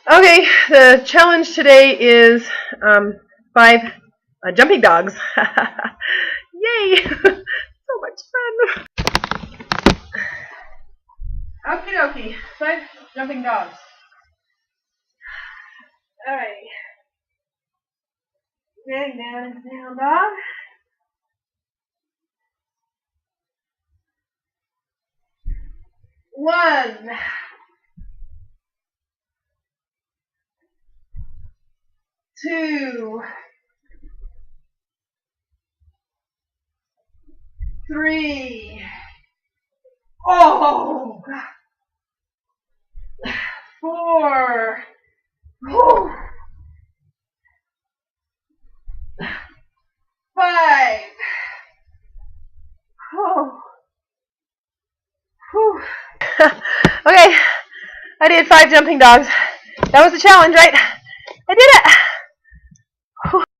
Okay, the challenge today is 5 jumping dogs. Yay! So much fun. Okie dokie, 5 jumping dogs. Alright. Getting down and down dog. One. Two. 3. Oh! 4. Whew. 5. Oh. Whew. Okay, I did 5 jumping dogs. That was the challenge, right? I did it!